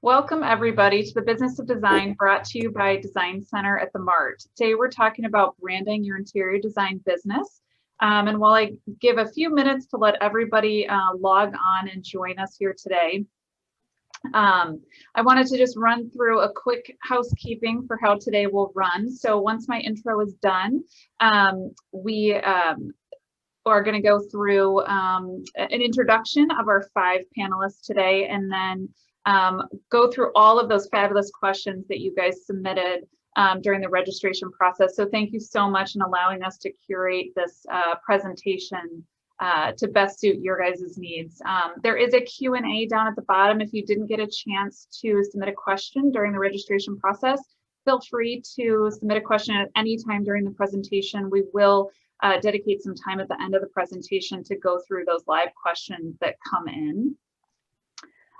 Welcome everybody to the Business of Design, brought to you by Design Center at theMART. Today we're talking about branding your interior design business. And while I give a few minutes to let everybody log on and join us here today, I wanted to just run through a quick housekeeping for how today will run. So once my intro is done, we are going to go through an introduction of our 5 panelists today, and then go through all of those fabulous questions that you guys submitted during the registration process. So thank you so much in allowing us to curate this presentation to best suit your guys' needs. There is a Q&A down at the bottom. If you didn't get a chance to submit a question during the registration process, feel free to submit a question at any time during the presentation. We will dedicate some time at the end of the presentation to go through those live questions that come in.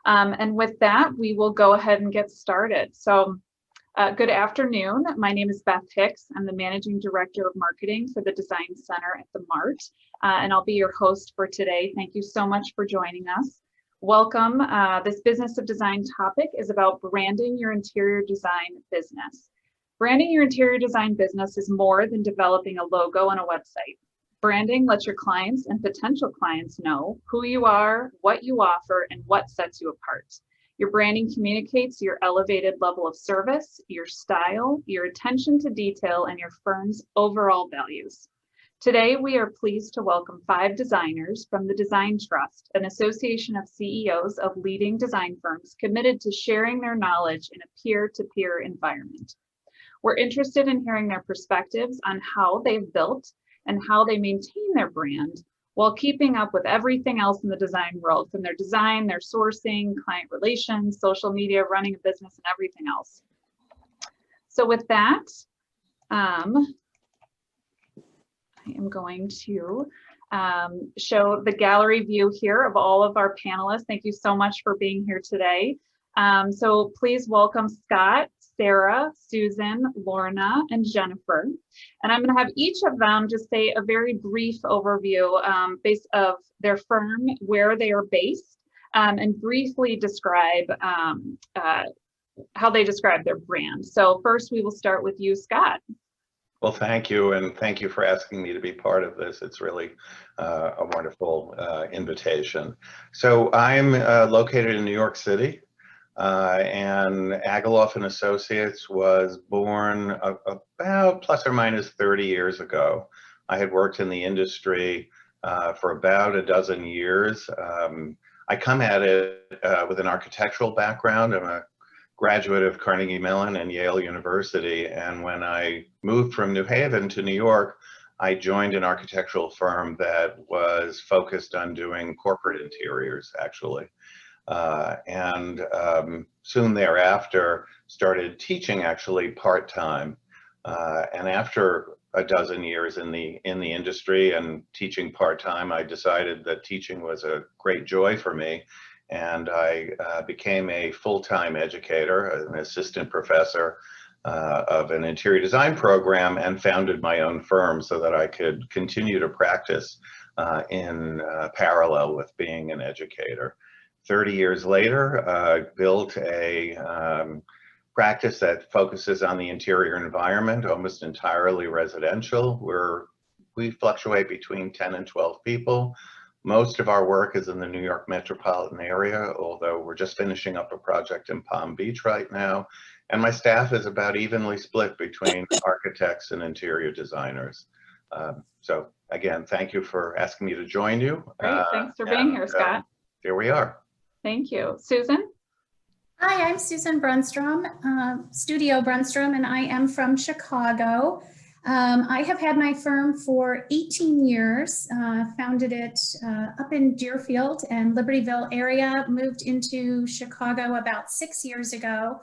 And with that, we will go ahead and get started. So good afternoon. My name is Beth Hicks. I'm the Managing Director of Marketing for the Design Center at theMART, and I'll be your host for today. Thank you so much for joining us. Welcome. This Business of Design topic is about branding your interior design business. Branding your interior design business is more than developing a logo on a website. Branding lets your clients and potential clients know who you are, what you offer, and what sets you apart. Your branding communicates your elevated level of service, your style, your attention to detail, and your firm's overall values. Today, we are pleased to welcome 5 designers from the Design Trust, an association of CEOs of leading design firms committed to sharing their knowledge in a peer-to-peer environment. We're interested in hearing their perspectives on how they've built and how they maintain their brand while keeping up with everything else in the design world, from their design, their sourcing, client relations, social media, running a business, and everything else. So with that, I am going to show the gallery view here of all of our panelists. Thank you so much for being here today. So please welcome Scott, Sarah, Susan, Lorna, and Jennifer. And I'm going to have each of them just say a very brief overview based of their firm, where they are based, and briefly describe how they describe their brand. So first, we will start with you, Scott. Well, thank you, and thank you for asking me to be part of this. It's really a wonderful invitation. So I'm located in New York City. And Ageloff and Associates was born about plus or minus 30 years ago. I had worked in the industry for about a dozen years. I come at it with an architectural background. I'm a graduate of Carnegie Mellon and Yale University. And when I moved from New Haven to New York, I joined an architectural firm that was focused on doing corporate interiors, actually. Soon thereafter started teaching, actually part-time. And after a dozen years in the industry and teaching part-time, I decided that teaching was a great joy for me, and I became a full-time educator, an assistant professor of an interior design program, and founded my own firm so that I could continue to practice in parallel with being an educator. 30 years later, I built a practice that focuses on the interior environment, almost entirely residential, where we fluctuate between 10 and 12 people. Most of our work is in the New York metropolitan area, although we're just finishing up a project in Palm Beach right now. And my staff is about evenly split between architects and interior designers. So again, thank you for asking me to join you. Great, thanks for being here, Scott. Here we are. Thank you. Susan? Hi, I'm Susan Brunstrum, Studio Brunstrum, and I am from Chicago. I have had my firm for 18 years, founded it up in Deerfield and Libertyville area, moved into Chicago about 6 years ago.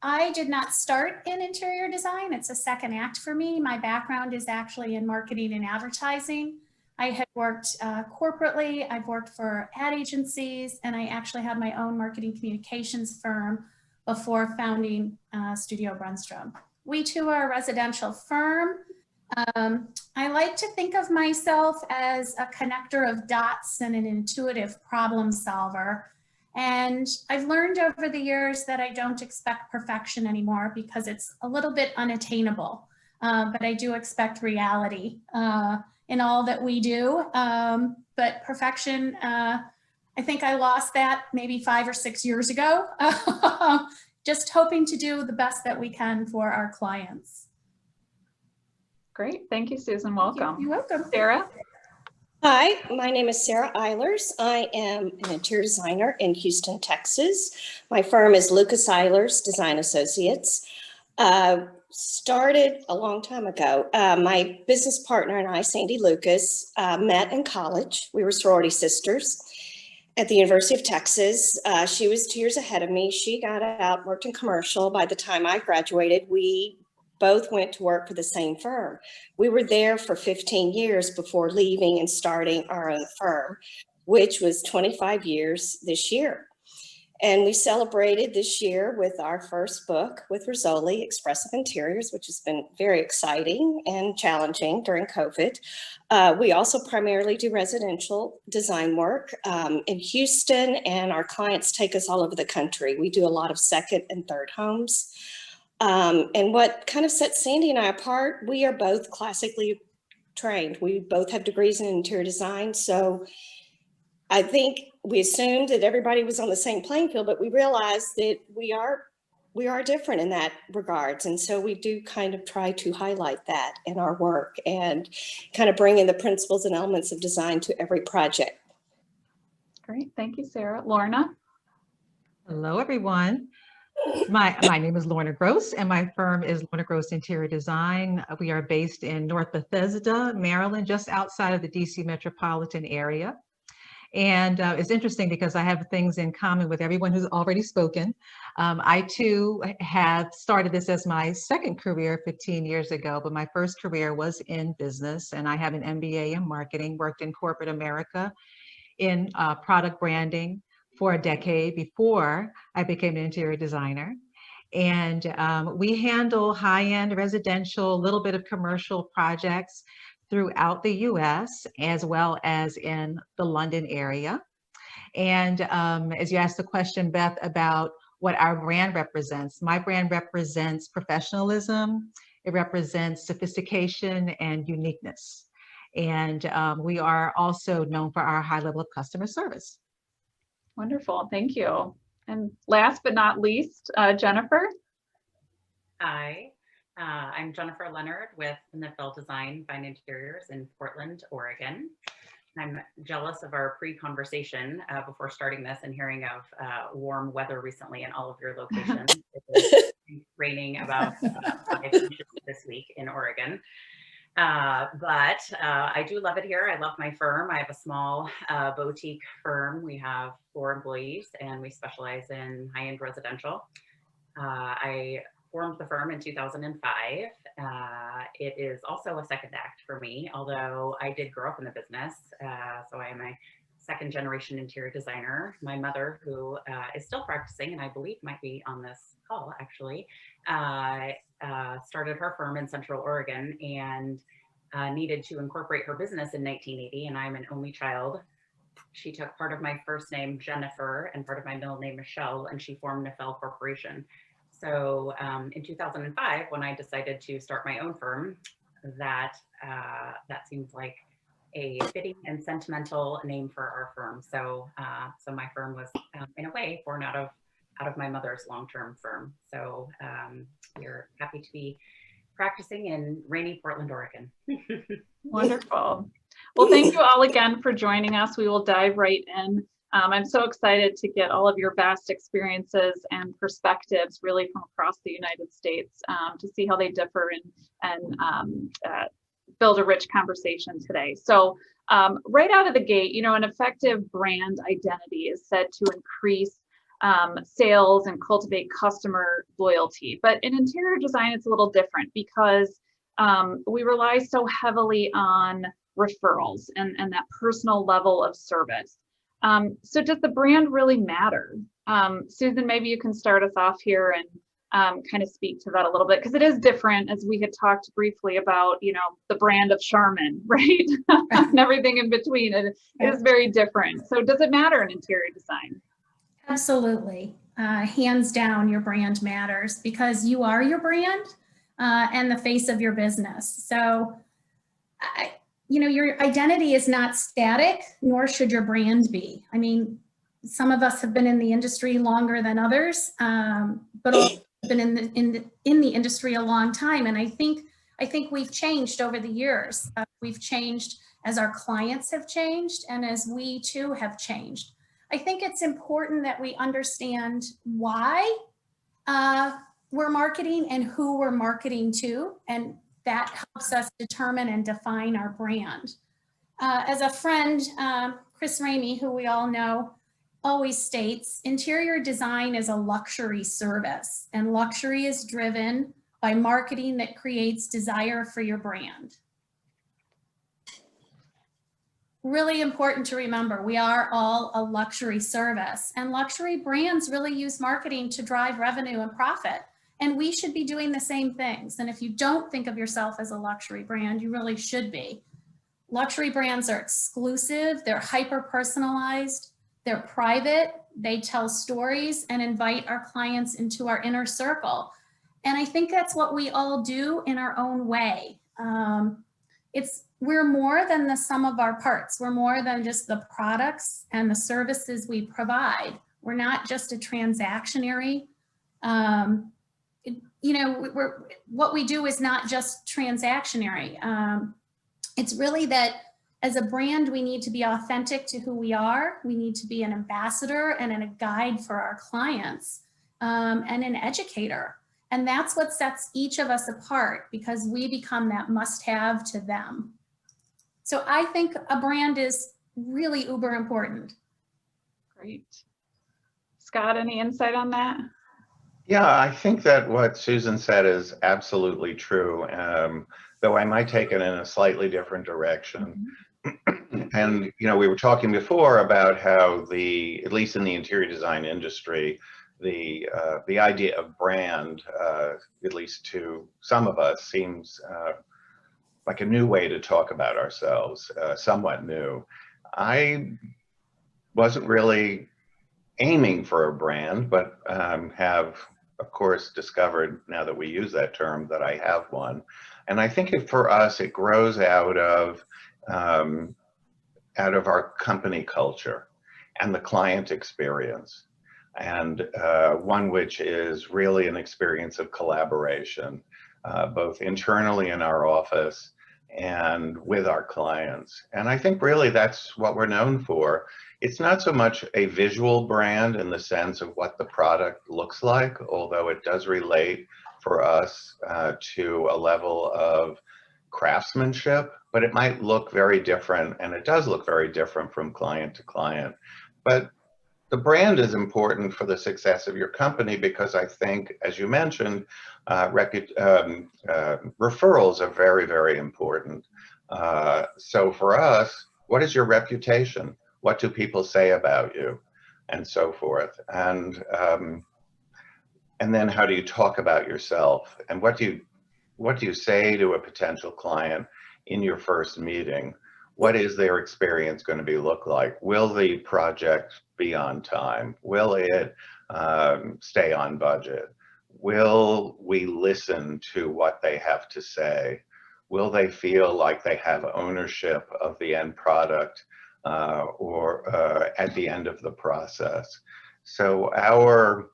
I did not start in interior design. It's a second act for me. My background is actually in marketing and advertising. I had worked corporately, I've worked for ad agencies, and I actually had my own marketing communications firm before founding Studio Brunstrum. We too are a residential firm. I like to think of myself as a connector of dots and an intuitive problem solver. And I've learned over the years that I don't expect perfection anymore because it's a little bit unattainable. But I do expect reality in all that we do. But perfection, I think I lost that maybe 5 or 6 years ago. Just hoping to do the best that we can for our clients. Great. Thank you, Susan. Welcome. You're welcome. Sarah? Hi, my name is Sarah Eilers. I am an interior designer in Houston, Texas. My firm is Lucas Eilers Design Associates. Started a long time ago. My business partner and I, Sandy Lucas, met in college. We were sorority sisters at the University of Texas. She was 2 years ahead of me. She got out, worked in commercial. By the time I graduated, we both went to work for the same firm. We were there for 15 years before leaving and starting our own firm, which was 25 years this year. And we celebrated this year with our first book with Rizzoli, Expressive Interiors, which has been very exciting and challenging during COVID. We also primarily do residential design work in Houston, and our clients take us all over the country. We do a lot of second and third homes. And what kind of sets Sandy and I apart, we are both classically trained. We both have degrees in interior design. So I think we assumed that everybody was on the same playing field, but we realized that we are different in that regards. And so we do kind of try to highlight that in our work and kind of bring in the principles and elements of design to every project. Great. Thank you, Sarah. Lorna? Hello, everyone. My name is Lorna Gross, and my firm is Lorna Gross Interior Design. We are based in North Bethesda, Maryland, just outside of the DC metropolitan area. And it's interesting because I have things in common with everyone who's already spoken. I too have started this as my second career 15 years ago, but my first career was in business, and I have an MBA in marketing, worked in corporate America in product branding for a decade before I became an interior designer. And we handle high-end residential, a little bit of commercial projects throughout the US, as well as in the London area. And as you asked the question, Beth, about what our brand represents, my brand represents professionalism, it represents sophistication and uniqueness. And we are also known for our high level of customer service. Wonderful. Thank you. And last but not least, Jennifer. Hi, I'm Jennifer Leonard with Nifelle Design Fine Interiors in Portland, Oregon. I'm jealous of our pre-conversation before starting this and hearing of warm weather recently in all of your locations. It was raining about 5 inches this week in Oregon. But I do love it here. I love my firm. I have a small boutique firm. We have 4 employees and we specialize in high-end residential. I formed the firm in 2005. It is also a second act for me, although I did grow up in the business. So I am a second generation interior designer. My mother, who is still practicing and I believe might be on this call actually, started her firm in Central Oregon and needed to incorporate her business in 1980, and I'm an only child. She took part of my first name, Jennifer, and part of my middle name, Michelle, and she formed Nifelle Corporation. So in 2005, when I decided to start my own firm, that seems like a fitting and sentimental name for our firm. So so my firm was in a way born out of my mother's long-term firm. So we're happy to be practicing in rainy Portland, Oregon. Wonderful. Well, thank you all again for joining us. We will dive right in. I'm so excited to get all of your vast experiences and perspectives really from across the United States to see how they differ and build a rich conversation today. So right out of the gate, you know, an effective brand identity is said to increase sales and cultivate customer loyalty. But in interior design, it's a little different because we rely so heavily on referrals and that personal level of service. So does the brand really matter? Susan, maybe you can start us off here and kind of speak to that a little bit, because it is different, as we had talked briefly about, you know, the brand of Charmin, right? And everything in between. It is very different. So does it matter in interior design? Absolutely. Hands down, your brand matters because you are your brand and the face of your business. So, your identity is not static, nor should your brand be. I mean, some of us have been in the industry longer than others, but also been in the industry a long time. And I think we've changed over the years. We've changed as our clients have changed and as we too have changed. I think it's important that we understand why we're marketing and who we're marketing to, and that helps us determine and define our brand. As a friend, Chris Ramey, who we all know, always states, interior design is a luxury service, and luxury is driven by marketing that creates desire for your brand. Really important to remember, we are all a luxury service, and luxury brands really use marketing to drive revenue and profit. And we should be doing the same things. And if you don't think of yourself as a luxury brand, you really should be. Luxury brands are exclusive, they're hyper-personalized, they're private, they tell stories and invite our clients into our inner circle. And I think that's what we all do in our own way. We're more than the sum of our parts. We're more than just the products and the services we provide. We're not just a transactionary, what we do is not just transactionary. It's really that as a brand, we need to be authentic to who we are. We need to be an ambassador and a guide for our clients and an educator. And that's what sets each of us apart because we become that must-have to them. So I think a brand is really uber important. Great. Scott, any insight on that? Yeah, I think that what Susan said is absolutely true, though I might take it in a slightly different direction. And, we were talking before about how at least in the interior design industry, the idea of brand, at least to some of us, seems like a new way to talk about ourselves, somewhat new. I wasn't really aiming for a brand, but have, of course, discovered now that we use that term that I have one. And I think for us, it grows out of our company culture and the client experience. And one which is really an experience of collaboration, both internally in our office and with our clients. And I think really that's what we're known for. It's not so much a visual brand in the sense of what the product looks like, although it does relate for us to a level of craftsmanship, but it might look very different, and it does look very different from client to client. But the brand is important for the success of your company because I think, as you mentioned, referrals are very, very important. So for us, what is your reputation? What do people say about you? And so forth. And then how do you talk about yourself? And what do you say to a potential client in your first meeting? What is their experience going to look like? Will the project be on time? Will it stay on budget? Will we listen to what they have to say? Will they feel like they have ownership of the end product or at the end of the process? So our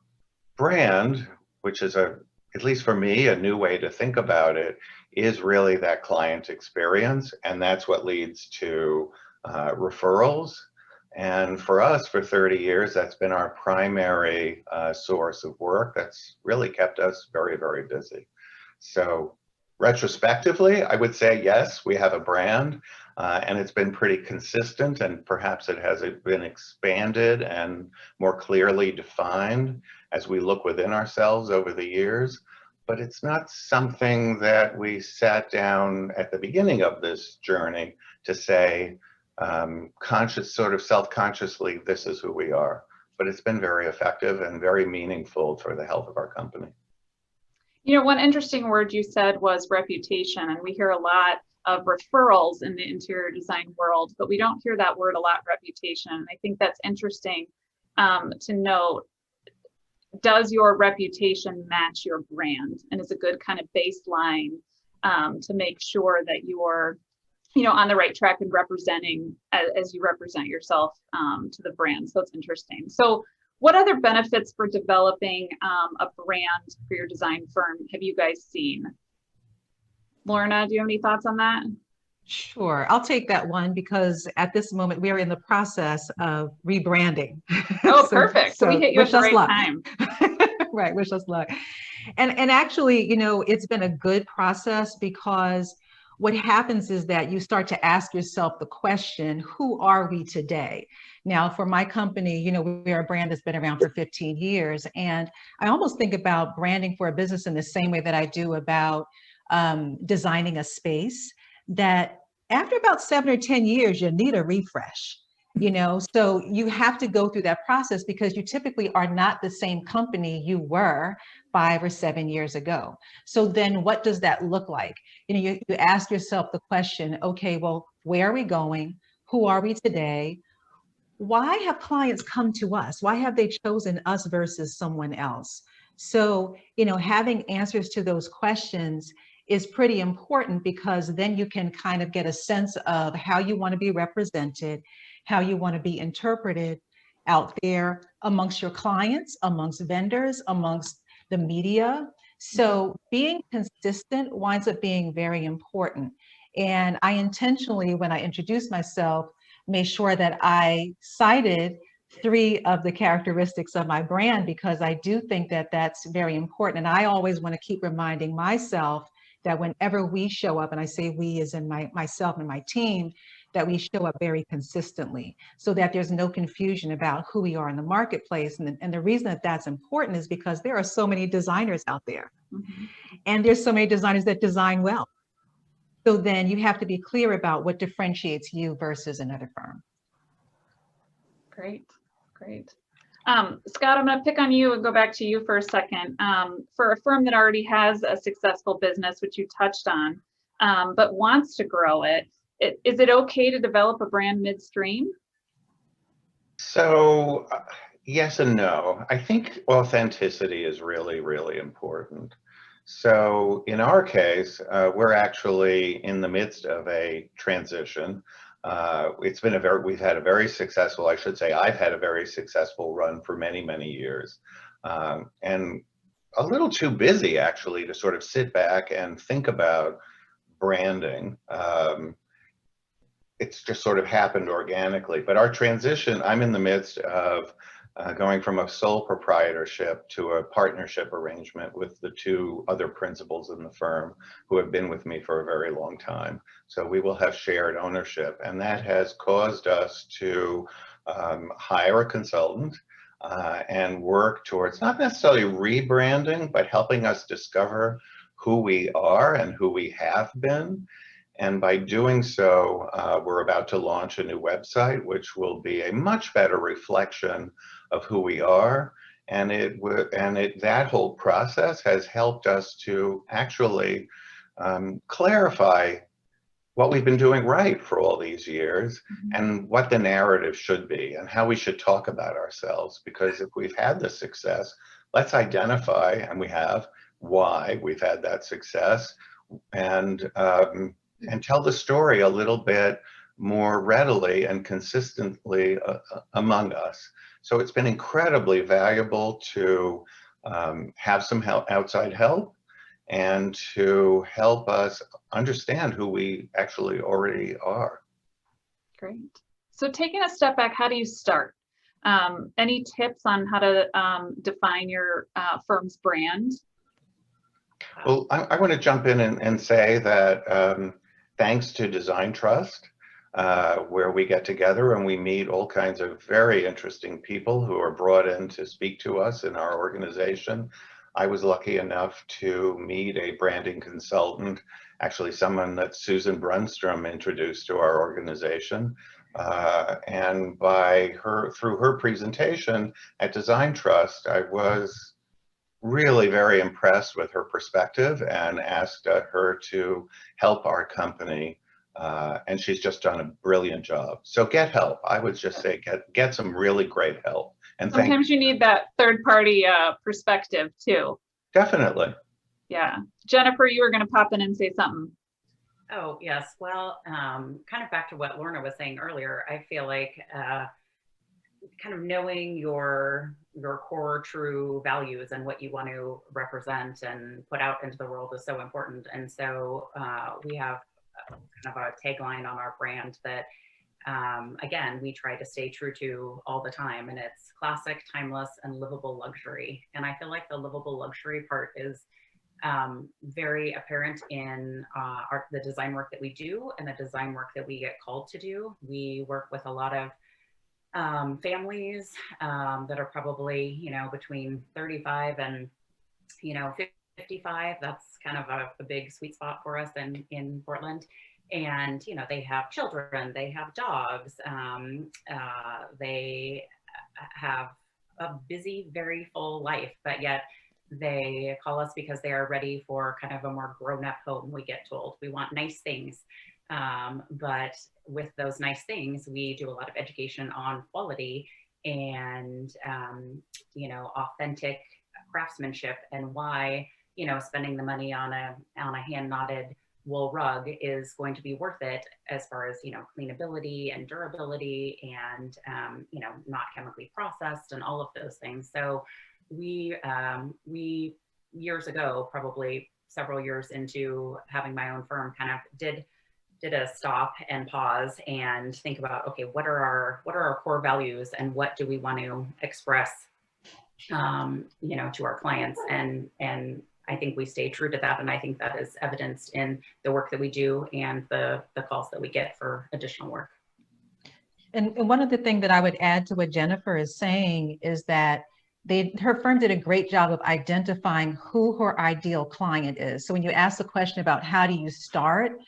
brand, which is at least for me, a new way to think about it, is really that client experience. And that's what leads to referrals. And for us, for 30 years, that's been our primary source of work. That's really kept us very, very busy. So retrospectively, I would say, yes, we have a brand and it's been pretty consistent, and perhaps it has been expanded and more clearly defined as we look within ourselves over the years. But it's not something that we sat down at the beginning of this journey to say, sort of self-consciously, this is who we are. But it's been very effective and very meaningful for the health of our company. One interesting word you said was reputation, and we hear a lot of referrals in the interior design world, but we don't hear that word a lot, reputation. And I think that's interesting to note, does your reputation match your brand? And is a good kind of baseline to make sure that you're, on the right track and representing as you represent yourself to the brand. So it's interesting. So what other benefits for developing a brand for your design firm have you guys seen? Lorna, do you have any thoughts on that? Sure, I'll take that one because at this moment we are in the process of rebranding. Oh, perfect. So we hit you at the right time. Right, wish us luck. And actually, it's been a good process because what happens is that you start to ask yourself the question, who are we today? Now, for my company, we are a brand that's been around for 15 years. And I almost think about branding for a business in the same way that I do about designing a space, that after about 7 or 10 years, you need a refresh. So you have to go through that process because you typically are not the same company you were 5 or 7 years ago. So then what does that look like? You ask yourself the question, okay, well, where are we going? Who are we today? Why have clients come to us? Why have they chosen us versus someone else? So, having answers to those questions is pretty important because then you can kind of get a sense of how you want to be represented, how you want to be interpreted out there amongst your clients, amongst vendors, amongst the media. So being consistent winds up being very important. And I intentionally, when I introduced myself, made sure that I cited 3 of the characteristics of my brand because I do think that that's very important. And I always want to keep reminding myself that whenever we show up, and I say we as in myself and my team, that we show up very consistently so that there's no confusion about who we are in the marketplace. And the reason that that's important is because there are so many designers out there. Mm-hmm. And there's so many designers that design well. So then you have to be clear about what differentiates you versus another firm. Great. Scott, I'm going to pick on you and go back to you for a second. For a firm that already has a successful business, which you touched on, but wants to grow it, is it okay to develop a brand midstream? So yes and no. I think authenticity is really, really important. So in our case, we're actually in the midst of a transition. We've had a very successful, I should say, I've had a very successful run for many, many years. And a little too busy actually to sort of sit back and think about branding. It's just sort of happened organically. But our transition, I'm in the midst of going from a sole proprietorship to a partnership arrangement with the 2 other principals in the firm who have been with me for a very long time. So we will have shared ownership, and that has caused us to hire a consultant and work towards not necessarily rebranding, but helping us discover who we are and who we have been. And by doing so, we're about to launch a new website, which will be a much better reflection of who we are. And that whole process has helped us to actually clarify what we've been doing right for all these years, mm-hmm. and what the narrative should be and how we should talk about ourselves. Because if we've had the success, let's identify, and we have, why we've had that success, and tell the story a little bit more readily and consistently among us. So it's been incredibly valuable to have some outside help and to help us understand who we actually already are. Great. So taking a step back, how do you start? Any tips on how to define your firm's brand? Well, I want to jump in and say that thanks to Design Trust, where we get together and we meet all kinds of very interesting people who are brought in to speak to us in our organization. I was lucky enough to meet a branding consultant, actually someone that Susan Brunstrum introduced to our organization. And through her presentation at Design Trust, I was really very impressed with her perspective and asked her to help our company. And she's just done a brilliant job. So get help. I would just say get some really great help And thank Sometimes you need that third party perspective too. definitely. Yeah. Jennifer, you were going to pop in and say something. Oh, yes. Well, kind of back to what Lorna was saying earlier, I feel like kind of knowing your core true values and what you want to represent and put out into the world is so important. And so we have kind of a tagline on our brand that, again, we try to stay true to all the time, and it's classic, timeless, and livable luxury. And I feel like the livable luxury part is very apparent in the design work that we do and the design work that we get called to do. We work with a lot of families that are probably, you know, between 35 and, you know, 55. That's kind of a big sweet spot for us in Portland. And, you know, they have children, they have dogs, they have a busy, very full life, but yet they call us because they are ready for kind of a more grown-up home. We get told we want nice things, but with those nice things, we do a lot of education on quality and you know, authentic craftsmanship, and why, you know, spending the money on a hand knotted wool rug is going to be worth it, as far as, you know, cleanability and durability and you know, not chemically processed and all of those things. So we years ago, probably several years into having my own firm, kind of did a stop and pause and think about, okay, what are our core values and what do we want to express, you know, to our clients, and I think we stay true to that, and I think that is evidenced in the work that we do and the calls that we get for additional work. And one of the things that I would add to what Jennifer is saying is that her firm did a great job of identifying who her ideal client is. So when you ask the question about how do you start,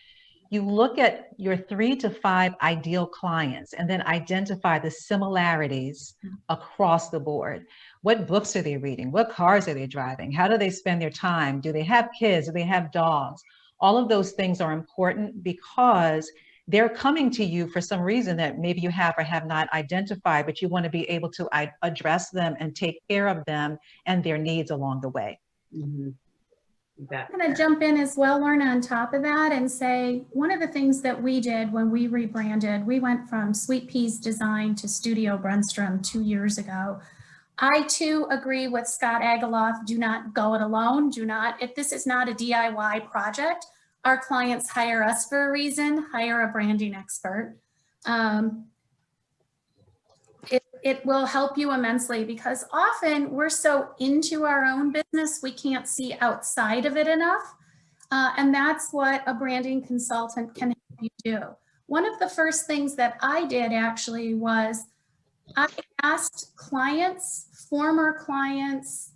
you look at your 3 to 5 ideal clients and then identify the similarities across the board. What books are they reading? What cars are they driving? How do they spend their time? Do they have kids? Do they have dogs? All of those things are important because they're coming to you for some reason that maybe you have or have not identified, but you want to be able to address them and take care of them and their needs along the way. Mm-hmm. I'm going to jump in as well, Lorna, on top of that and say, one of the things that we did when we rebranded, we went from Sweet Peas Design to Studio Brunstrum 2 years ago. I too agree with Scott Ageloff. Do not go it alone. Do not, if this is not a DIY project, our clients hire us for a reason, hire a branding expert. It will help you immensely, because often we're so into our own business, we can't see outside of it enough. And that's what a branding consultant can help you do. One of the first things that I did actually was I asked clients, former clients,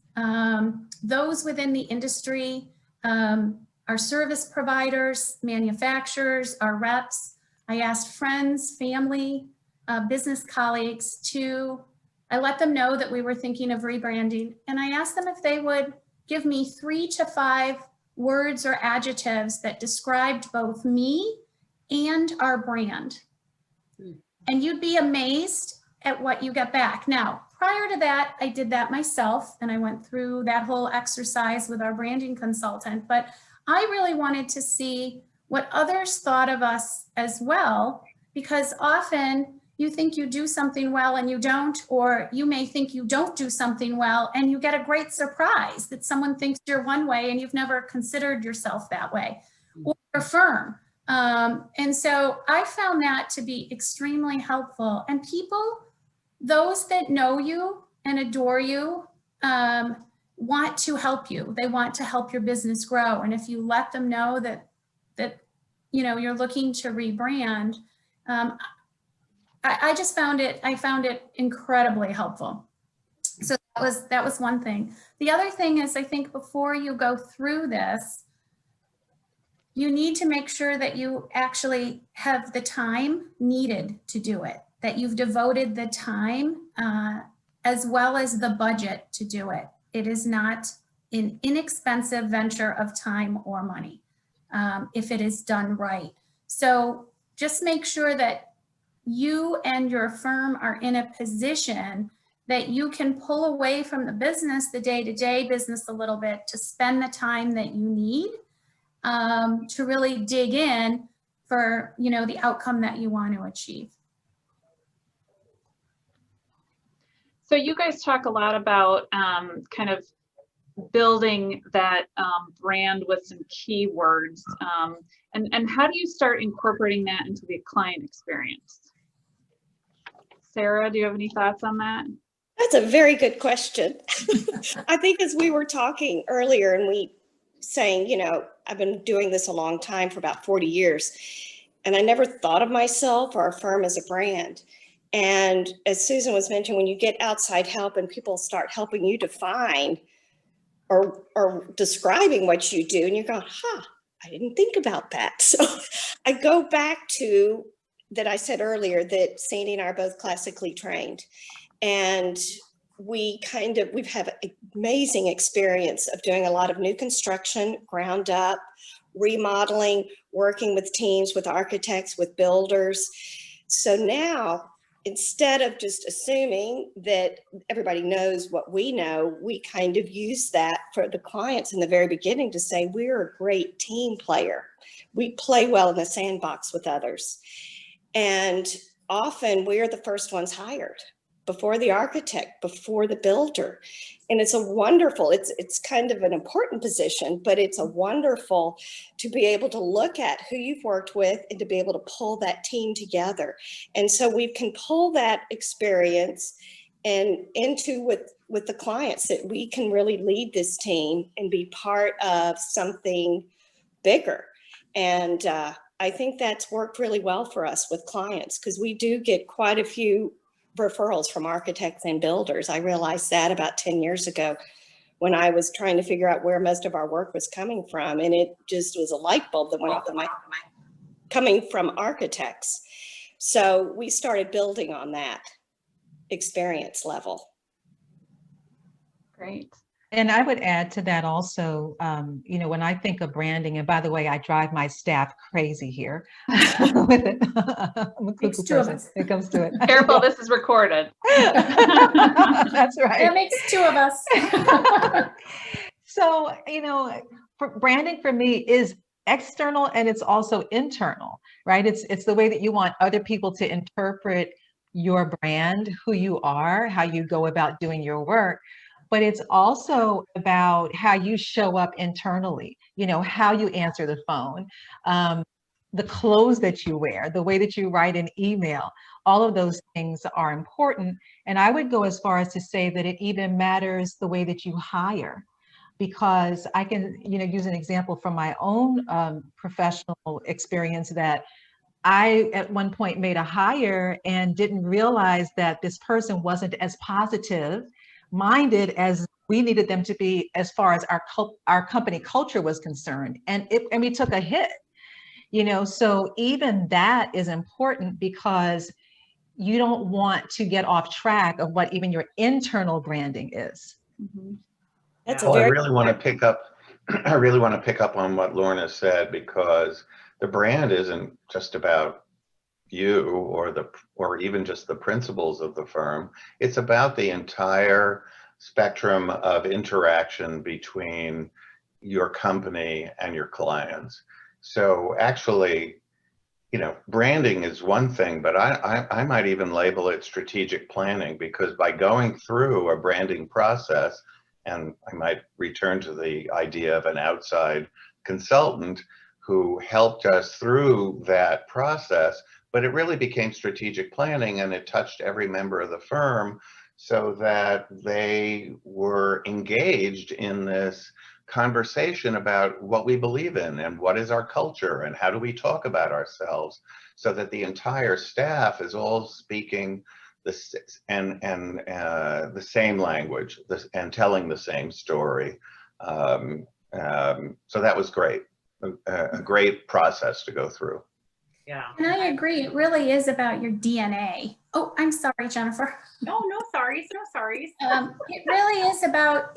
those within the industry, our service providers, manufacturers, our reps. I asked friends, family, business colleagues I let them know that we were thinking of rebranding, and I asked them if they would give me 3 to 5 words or adjectives that described both me and our brand. And you'd be amazed at what you get back. Now, prior to that, I did that myself, and I went through that whole exercise with our branding consultant, but I really wanted to see what others thought of us as well, because often you think you do something well and you don't, or you may think you don't do something well and you get a great surprise that someone thinks you're one way and you've never considered yourself that way, or a firm. And so I found that to be extremely helpful. And people, those that know you and adore you, want to help you. They want to help your business grow. And if you let them know that you know, you're looking to rebrand, I just found it incredibly helpful. So that was one thing. The other thing is, I think before you go through this, you need to make sure that you actually have the time needed to do it, that you've devoted the time as well as the budget to do it. It is not an inexpensive venture of time or money if it is done right. So just make sure that you and your firm are in a position that you can pull away from the business, the day-to-day business a little bit, to spend the time that you need to really dig in for, you know, the outcome that you want to achieve. So you guys talk a lot about kind of building that brand with some keywords. And how do you start incorporating that into the client experience? Sarah, do you have any thoughts on that? That's a very good question. I think as we were talking earlier and we saying, you know, I've been doing this a long time, for about 40 years, and I never thought of myself or our firm as a brand. And as Susan was mentioning, when you get outside help and people start helping you define or describing what you do, and you go, I didn't think about that. So I go back to that I said earlier that Sandy and I are both classically trained. And we've had amazing experience of doing a lot of new construction, ground up, remodeling, working with teams, with architects, with builders. So now, instead of just assuming that everybody knows what we know, we kind of use that for the clients in the very beginning to say, we're a great team player. We play well in the sandbox with others. And often we're the first ones hired, before the architect, before the builder. And it's a wonderful, it's kind of an important position, but it's a wonderful to be able to look at who you've worked with and to be able to pull that team together. And so we can pull that experience and into with the clients, that we can really lead this team and be part of something bigger. And I think that's worked really well for us with clients, because we do get quite a few referrals from architects and builders. I realized that about 10 years ago when I was trying to figure out where most of our work was coming from. And it just was a light bulb that went off in my coming from architects. So we started building on that experience level. Great. And I would add to that also, you know, when I think of branding, and by the way, I drive my staff crazy here with it. I'm a cuckoo person. It comes to it. Careful, this is recorded. That's right. That makes two of us. So, you know, branding for me is external and it's also internal, right? It's the way that you want other people to interpret your brand, who you are, how you go about doing your work. But it's also about how you show up internally, you know, how you answer the phone, the clothes that you wear, the way that you write an email, all of those things are important. And I would go as far as to say that it even matters the way that you hire, because I can, you know, use an example from my own professional experience that I at one point made a hire and didn't realize that this person wasn't as positive minded as we needed them to be as far as our company culture was concerned. And we took a hit, you know, so even that is important, because you don't want to get off track of what even your internal branding is. Mm-hmm. That's I really want to pick up on what Lorna said, because the brand isn't just about you or even just the principles of the firm. It's about the entire spectrum of interaction between your company and your clients. So actually, you know, branding is one thing, but I might even label it strategic planning, because by going through a branding process, and I might return to the idea of an outside consultant who helped us through that process, but it really became strategic planning, and it touched every member of the firm so that they were engaged in this conversation about what we believe in and what is our culture and how do we talk about ourselves, so that the entire staff is all speaking the same language and telling the same story. So that was great, a great process to go through. Yeah. And I agree. It really is about your DNA. Oh, I'm sorry, Jennifer. No sorries, no sorries. It really is about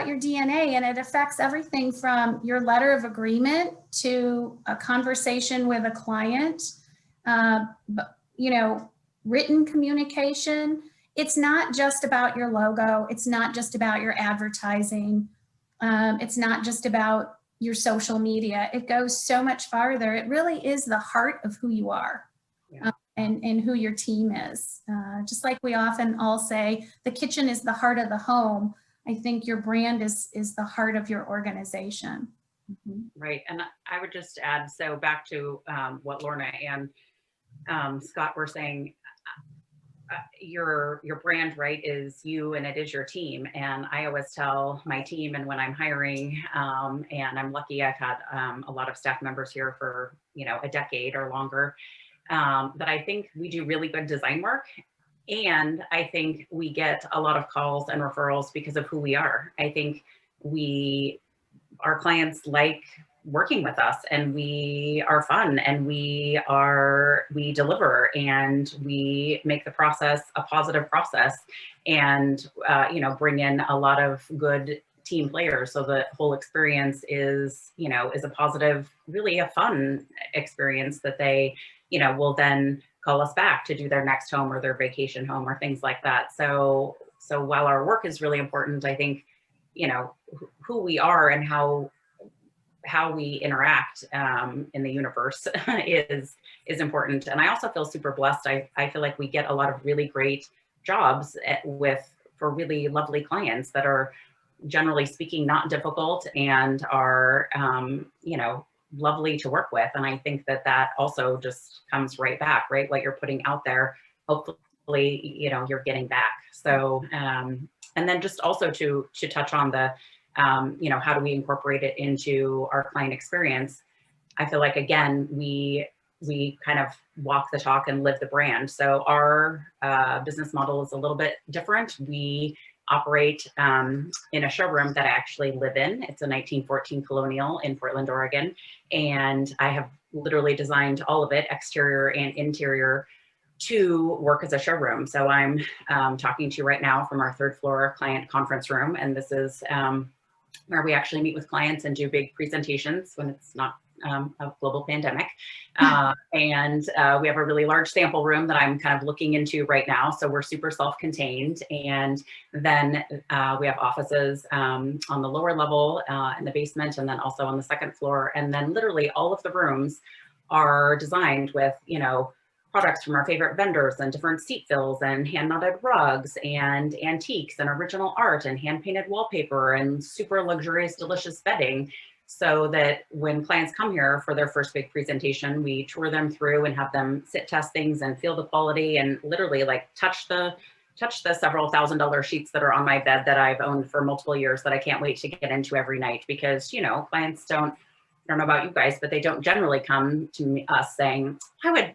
your DNA, and it affects everything from your letter of agreement to a conversation with a client, you know, written communication. it's not just about your logo. It's not just about your advertising. It's not just about your social media. It goes so much farther. It really is the heart of who you are. Yeah. And who your team is. Just like we often all say, the kitchen is the heart of the home. I think your brand is the heart of your organization. Right. And I would just add, so back to what Lorna and Scott were saying, your brand, right, is you and it is your team. And I always tell my team, and when I'm hiring, and I'm lucky I've had a lot of staff members here for, a decade or longer, that I think we do really good design work. And I think we get a lot of calls and referrals because of who we are. I think our clients like working with us, and we are fun, and we deliver, and we make the process a positive process, and bring in a lot of good team players. So the whole experience is a positive, really a fun experience that they will then call us back to do their next home or their vacation home or things like that. So while our work is really important, I think, who we are and how we interact in the universe is important. And I also feel super blessed. I feel like we get a lot of really great jobs for really lovely clients that are, generally speaking, not difficult and are, lovely to work with. And I think that also just comes right back, right? What you're putting out there, hopefully, you're getting back. So, and then just also to touch on the, how do we incorporate it into our client experience? I feel like, again, we kind of walk the talk and live the brand. So our business model is a little bit different. We operate in a showroom that I actually live in. It's a 1914 Colonial in Portland, Oregon. And I have literally designed all of it, exterior and interior, to work as a showroom. So I'm talking to you right now from our 3rd floor client conference room. And this is where we actually meet with clients and do big presentations when it's not a global pandemic. And we have a really large sample room that I'm kind of looking into right now. So we're super self-contained. And then we have offices on the lower level in the basement, and then also on the 2nd floor. And then literally all of the rooms are designed with, products from our favorite vendors, and different seat fills, and hand knotted rugs, and antiques, and original art, and hand painted wallpaper, and super luxurious, delicious bedding. So that when clients come here for their first big presentation, we tour them through and have them sit test things and feel the quality, and literally like touch the several $1,000 sheets that are on my bed that I've owned for multiple years that I can't wait to get into every night, because, clients I don't know about you guys, but they don't generally come to us saying,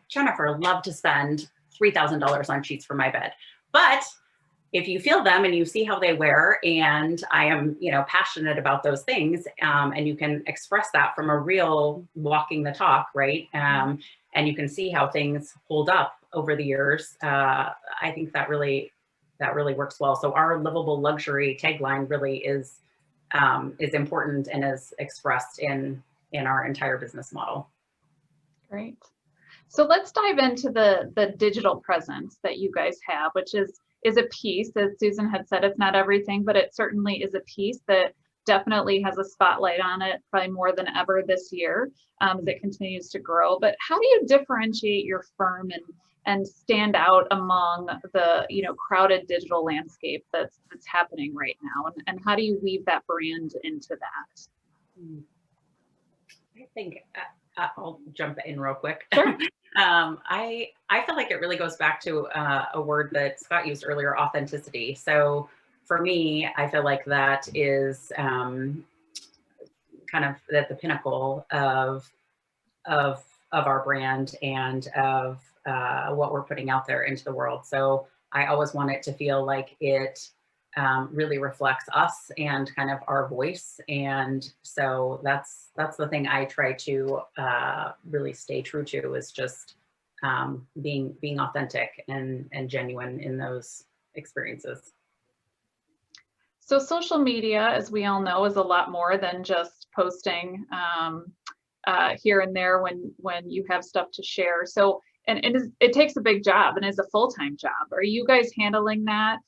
Jennifer, love to spend $3,000 on sheets for my bed. But if you feel them and you see how they wear, and I am, passionate about those things, and you can express that from a real walking the talk, right? And you can see how things hold up over the years. I think that really works well. So our livable luxury tagline really is important and is expressed in our entire business model. Great. So let's dive into the digital presence that you guys have, which is a piece, as Susan had said, it's not everything, but it certainly is a piece that definitely has a spotlight on it, probably more than ever this year, as it continues to grow. But how do you differentiate your firm and stand out among the crowded digital landscape that's happening right now? And how do you weave that brand into that? I think I'll jump in real quick. Sure. I feel like it really goes back to a word that Scott used earlier, authenticity. So for me, I feel like that is kind of at the pinnacle of our brand and of what we're putting out there into the world. So I always want it to feel like it really reflects us and kind of our voice. And so that's the thing I try to really stay true to, is just being authentic and genuine in those experiences. So social media, as we all know, is a lot more than just posting here and there when you have stuff to share. So and it takes a big job and is a full-time job. Are you guys handling that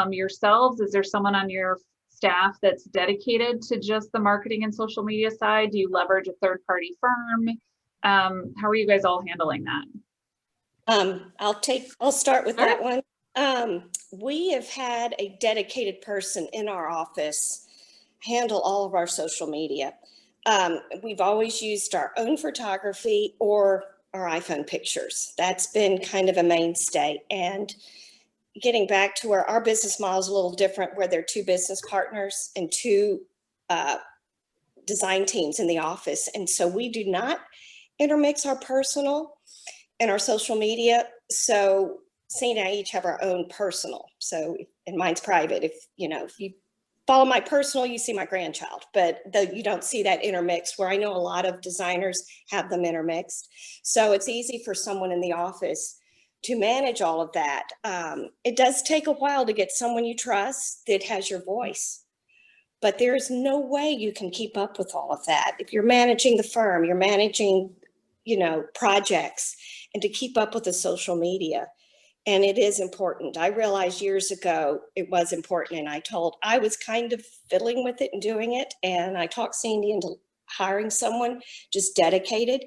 yourselves? Is there someone on your staff that's dedicated to just the marketing and social media side? Do you leverage a third-party firm? How are you guys all handling that? I'll start with that one. We have had a dedicated person in our office handle all of our social media. We've always used our own photography or our iPhone pictures. That's been kind of a mainstay. And getting back to where our business model is a little different, where there are 2 business partners and 2 design teams in the office. And so we do not intermix our personal and our social media. So Sandy and I each have our own personal. So, and mine's private. If you follow my personal, you see my grandchild, but you don't see that intermixed, where I know a lot of designers have them intermixed. So it's easy for someone in the office to manage all of that. It does take a while to get someone you trust that has your voice, but there's no way you can keep up with all of that. If you're managing the firm, you're managing, projects, and to keep up with the social media. And it is important. I realized years ago it was important, and I was kind of fiddling with it and doing it. And I talked Sandy into hiring someone just dedicated,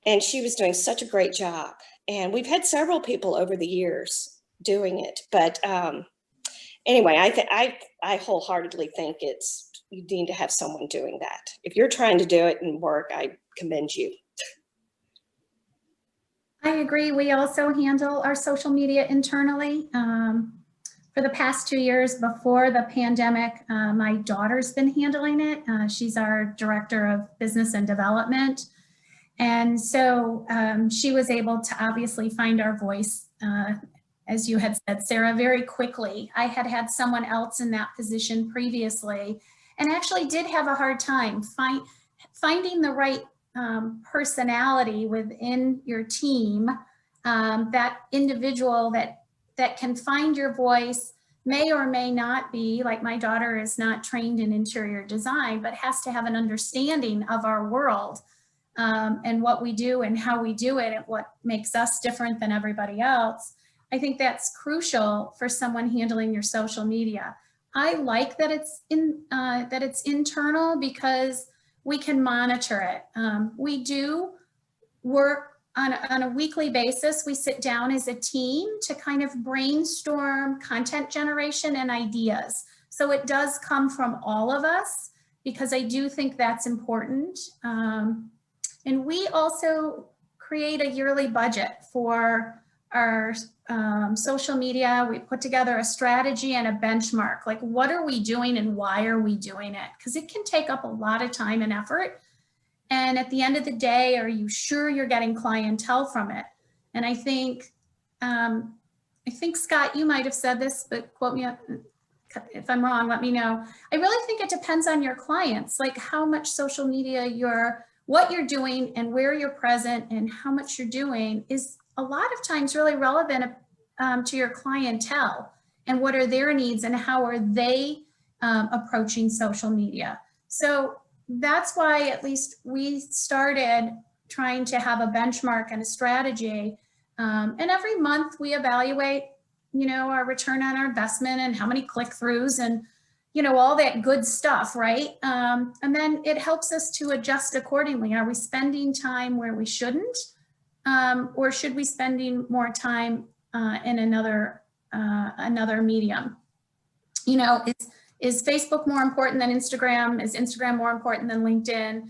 and she was doing such a great job. And we've had several people over the years doing it. But anyway, I wholeheartedly think you need to have someone doing that. If you're trying to do it and work, I commend you. I agree. We also handle our social media internally. For the past 2 years before the pandemic, my daughter's been handling it. She's our director of business and development. And so she was able to obviously find our voice, as you had said, Sarah, very quickly. I had someone else in that position previously, and actually did have a hard time finding the right personality within your team, that individual that can find your voice, may or may not be, like my daughter is not trained in interior design, but has to have an understanding of our world and what we do and how we do it and what makes us different than everybody else. I think that's crucial for someone handling your social media. I like that it's internal because we can monitor it. We do work on a weekly basis. We sit down as a team to kind of brainstorm content generation and ideas. So it does come from all of us, because I do think that's important. And we also create a yearly budget for our social media. We put together a strategy and a benchmark, like what are we doing and why are we doing it? Because it can take up a lot of time and effort. And at the end of the day, are you sure you're getting clientele from it? And I think Scott, you might have said this, but quote me if I'm wrong, let me know. I really think it depends on your clients, like how much social media what you're doing and where you're present and how much you're doing is a lot of times really relevant to your clientele and what are their needs and how are they approaching social media. So that's why at least we started trying to have a benchmark and a strategy. And every month we evaluate, our return on our investment and how many click-throughs and, all that good stuff, right? And then it helps us to adjust accordingly. Are we spending time where we shouldn't? Or should we spending more time in another medium? Is Facebook more important than Instagram? Is Instagram more important than LinkedIn?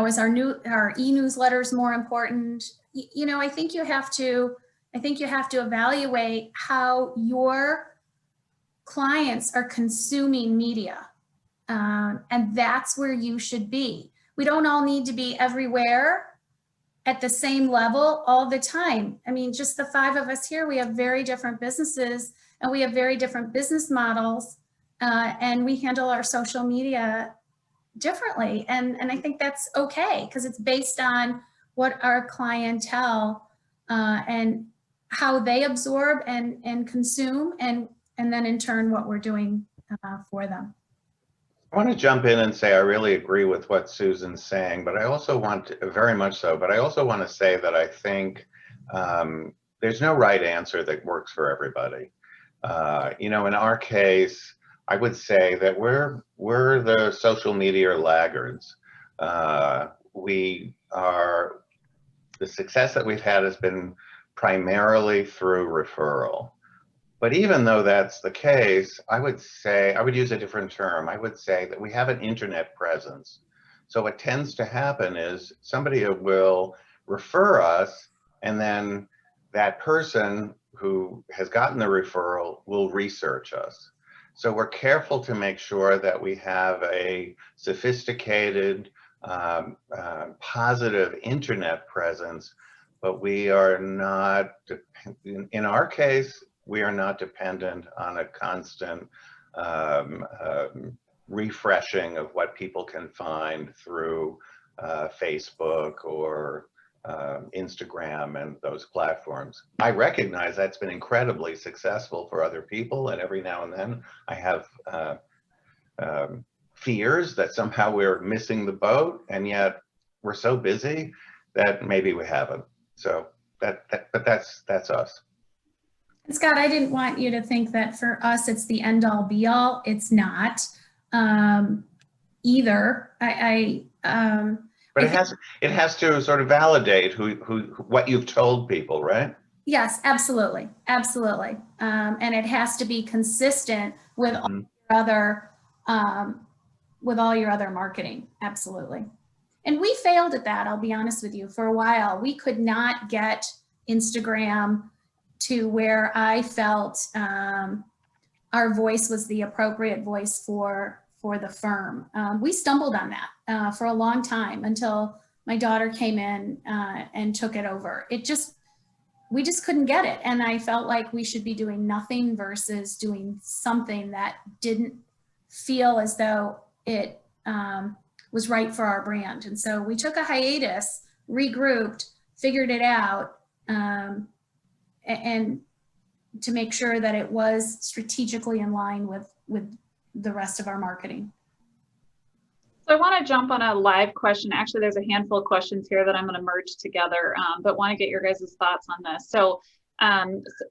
Is our e-newsletters more important? I think you have to evaluate how your clients are consuming media, and that's where you should be. We don't all need to be everywhere at the same level all the time. I mean, just the 5 of us here, we have very different businesses and we have very different business models, and we handle our social media differently. And I think that's okay, because it's based on what our clientele and how they absorb and consume, and then in turn what we're doing for them. I want to jump in and say I really agree with what Susan's saying, but I also want to, very much so, but I also want to say that I think there's no right answer that works for everybody. You know, in our case, I would say that we're the social media laggards. The success that we've had has been primarily through referral. But even though that's the case, I would use a different term. I would say that we have an internet presence. So what tends to happen is somebody will refer us, and then that person who has gotten the referral will research us. So we're careful to make sure that we have a sophisticated, positive internet presence, but we are not, in our case, we are not dependent on a constant refreshing of what people can find through Facebook or Instagram and those platforms. I recognize that's been incredibly successful for other people, and every now and then I have fears that somehow we're missing the boat, and yet we're so busy that maybe we haven't. So but that's us. Scott, I didn't want you to think that for us it's the end all be all. It's not either. But it has to sort of validate what you've told people, right? Yes, absolutely, absolutely, and it has to be consistent with all your other marketing. Absolutely, and we failed at that. I'll be honest with you. For a while, we could not get Instagram to where I felt our voice was the appropriate voice for the firm. We stumbled on that for a long time until my daughter came in and took it over. We just couldn't get it. And I felt like we should be doing nothing versus doing something that didn't feel as though it was right for our brand. And so we took a hiatus, regrouped, figured it out, and to make sure that it was strategically in line with the rest of our marketing. So I want to jump on a live question. Actually, there's a handful of questions here that I'm going to merge together, but want to get your guys' thoughts on this. So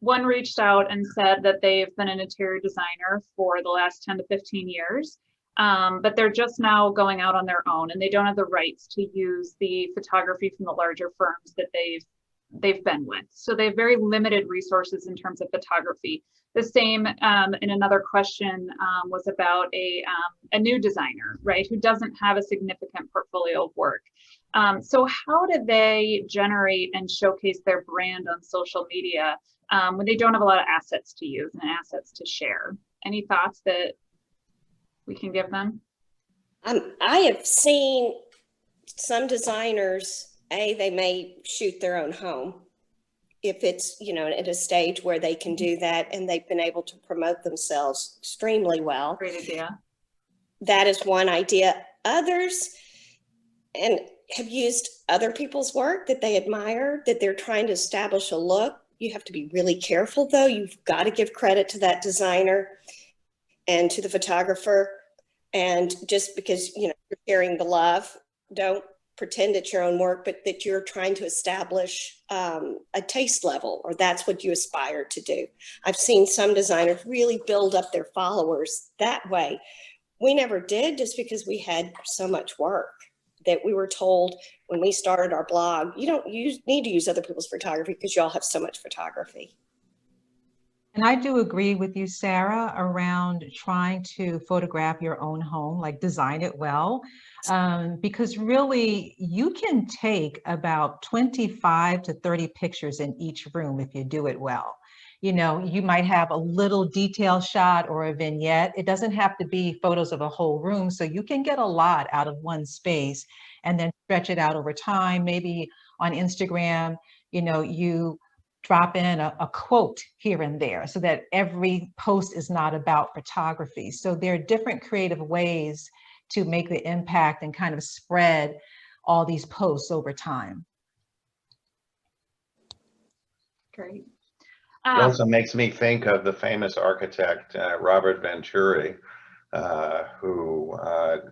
one reached out and said that they've been an interior designer for the last 10 to 15 years, but they're just now going out on their own, and they don't have the rights to use the photography from the larger firms that they've been with. So they have very limited resources in terms of photography. The same in another question was about a new designer, right, who doesn't have a significant portfolio of work. So how do they generate and showcase their brand on social media when they don't have a lot of assets to use and assets to share? Any thoughts that we can give them? I have seen some designers, they may shoot their own home if it's, at a stage where they can do that, and they've been able to promote themselves extremely well. Great idea. That is one idea. Others and have used other people's work that they admire, that they're trying to establish a look. You have to be really careful, though. You've got to give credit to that designer and to the photographer. And just because, you're sharing the love, don't pretend it's your own work, but that you're trying to establish a taste level, or that's what you aspire to do. I've seen some designers really build up their followers that way. We never did, just because we had so much work that we were told when we started our blog, you don't need to use other people's photography because you all have so much photography. And I do agree with you, Sarah, around trying to photograph your own home, like design it well, because really you can take about 25 to 30 pictures in each room if you do it well. You might have a little detail shot or a vignette. It doesn't have to be photos of a whole room, so you can get a lot out of one space and then stretch it out over time. Maybe on Instagram, you drop in a quote here and there so that every post is not about photography. So there are different creative ways to make the impact and kind of spread all these posts over time. Great. It also makes me think of the famous architect, Robert Venturi, who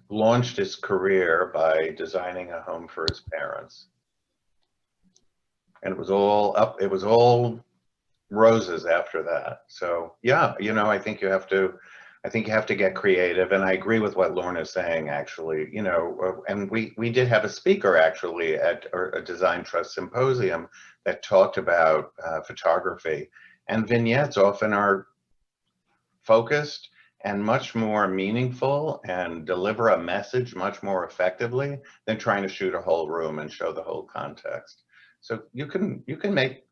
launched his career by designing a home for his parents. And it was all up, it was all roses after that. So yeah, you know, I think you have to get creative. And I agree with what Lorna is saying, actually, you know, and we did have a speaker actually at a Design Trust Symposium that talked about photography, and vignettes often are focused and much more meaningful and deliver a message much more effectively than trying to shoot a whole room and show the whole context. So you can make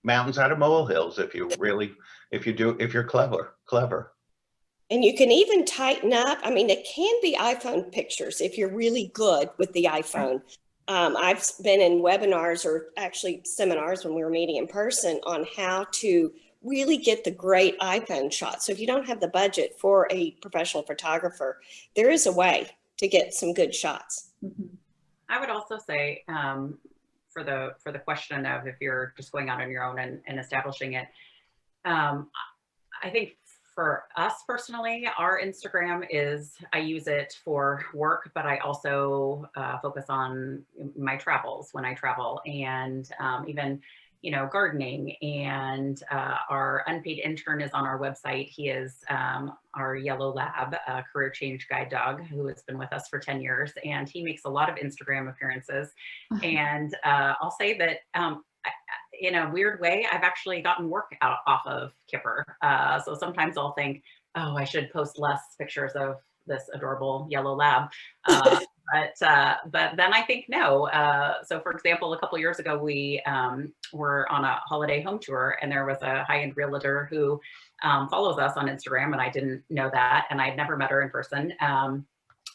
mountains out of molehills if you're clever. And you can even tighten up. I mean, it can be iPhone pictures if you're really good with the iPhone. I've been in webinars or actually seminars when we were meeting in person on how to really get the great iPhone shots. So if you don't have the budget for a professional photographer, there is a way to get some good shots. Mm-hmm. I would also say for the question of if you're just going out on your own and establishing it, I think for us personally, our Instagram I use it for work, but I also focus on my travels when I travel, and even, you know, gardening. And our unpaid intern is on our website. He is our yellow lab, career change guide dog, who has been with us for 10 years. And he makes a lot of Instagram appearances. And I'll say that in a weird way, I've actually gotten work off of Kipper. So sometimes I'll think, oh, I should post less pictures of this adorable yellow lab. But then I think no. So for example, a couple of years ago, we were on a holiday home tour, and there was a high-end realtor who follows us on Instagram, and I didn't know that, and I'd never met her in person.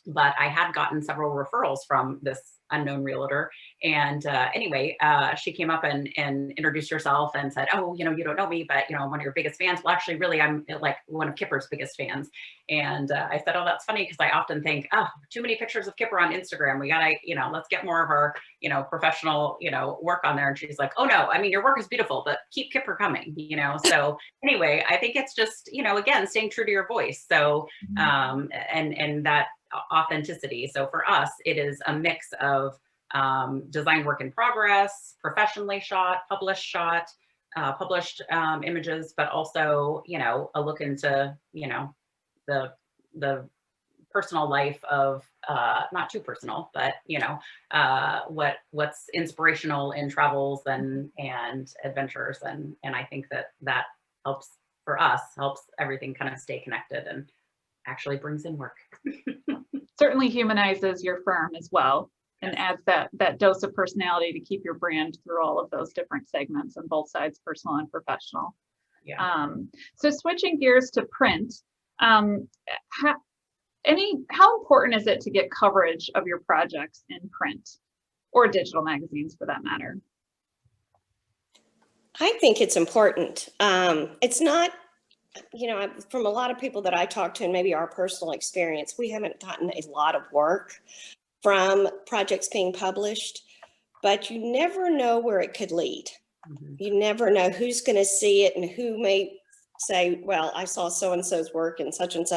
But I had gotten several referrals from this unknown realtor. And anyway, she came up and introduced herself and said, oh, you know, you don't know me, but, you know, I'm one of your biggest fans. Well, actually, really, I'm like one of Kipper's biggest fans. And I said, oh, that's funny, because I often think, oh, too many pictures of Kipper on Instagram. We gotta, you know, let's get more of our, you know, professional, you know, work on there. And she's like, oh, no, I mean, your work is beautiful, but keep Kipper coming, you know? So anyway, I think it's just, you know, again, staying true to your voice. So, and that authenticity. So for us, it is a mix of design work in progress, professionally shot, published images, but also, you know, a look into, you know, the personal life of, not too personal, but, you know, what's inspirational in travels and adventures. And I think that helps for us, helps everything kind of stay connected and actually brings in work. Certainly humanizes your firm as well, and adds that dose of personality to keep your brand through all of those different segments on both sides, personal and professional. Yeah. So switching gears to print, how important is it to get coverage of your projects in print or digital magazines for that matter? I think it's important. It's not, you know, from a lot of people that I talk to, and maybe our personal experience, we haven't gotten a lot of work from projects being published, but you never know where it could lead. Mm-hmm. You never know who's going to see it and who may say, well, I saw so-and-so's work and such, and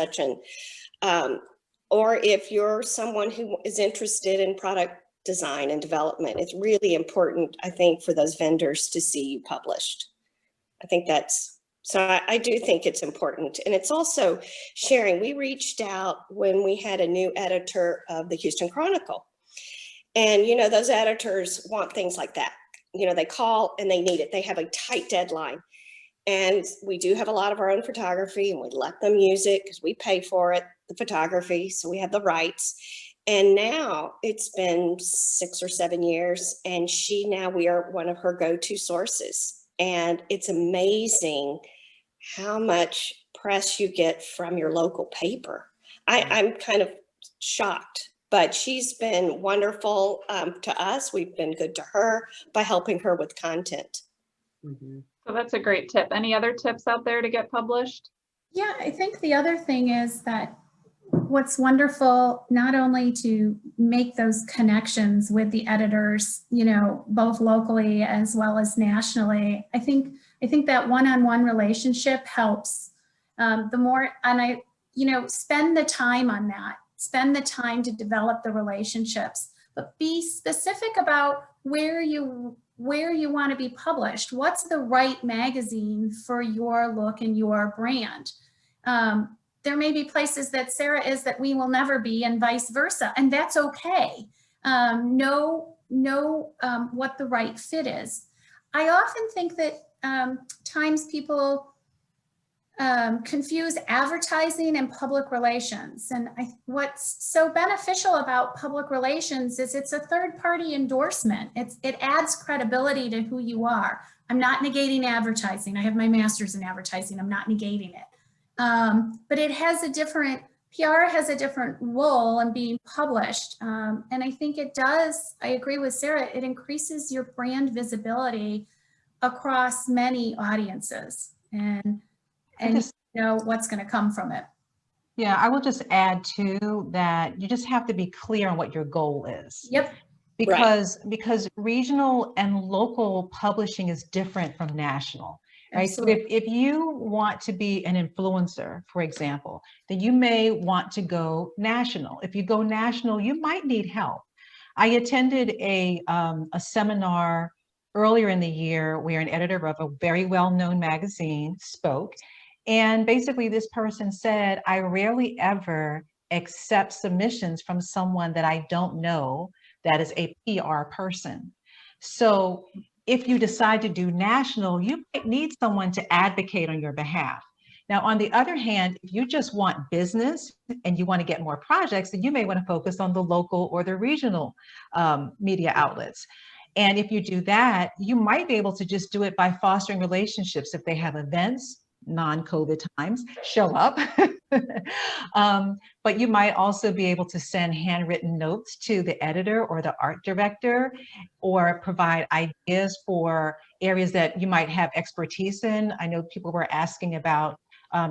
or if you're someone who is interested in product design and development, it's really important, I think, for those vendors to see you published. I think that's, so I do think it's important. And it's also sharing. We reached out when we had a new editor of the Houston Chronicle. And, you know, those editors want things like that. You know, they call and they need it. They have a tight deadline. And we do have a lot of our own photography, and we let them use it because we pay for it, the photography. So we have the rights. And now it's been 6 or 7 years, and we are one of her go-to sources. And it's amazing how much press you get from your local paper. I'm kind of shocked, but she's been wonderful to us. We've been good to her by helping her with content. Mm-hmm. So that's a great tip. Any other tips out there to get published? Yeah, I think the other thing is that what's wonderful, not only to make those connections with the editors, you know, both locally as well as nationally. I think that one-on-one relationship helps. The more, and you know, spend the time on that. Spend the time to develop the relationships, but be specific about where you want to be published. What's the right magazine for your look and your brand? There may be places that Sarah is that we will never be, and vice versa, and that's okay. Know what the right fit is. I often think that times people confuse advertising and public relations. And what's so beneficial about public relations is it's a third-party endorsement. It adds credibility to who you are. I'm not negating advertising. I have my master's in advertising. I'm not negating it. But it has a different, PR has a different role in being published. And I think it does, I agree with Sarah, it increases your brand visibility across many audiences. And you know what's going to come from it. Yeah, I will just add too that you just have to be clear on what your goal is. Yep. Because regional and local publishing is different from national, right? Absolutely. So if you want to be an influencer, for example, then you may want to go national. If you go national, you might need help. I attended a seminar earlier in the year where an editor of a very well-known magazine spoke. And basically this person said, I rarely ever accept submissions from someone that I don't know that is a PR person. So if you decide to do national, you might need someone to advocate on your behalf. Now, on the other hand, if you just want business and you want to get more projects, then you may want to focus on the local or the regional media outlets. And if you do that, you might be able to just do it by fostering relationships. If they have events, non-COVID times, show up. But you might also be able to send handwritten notes to the editor or the art director, or provide ideas for areas that you might have expertise in. I know people were asking about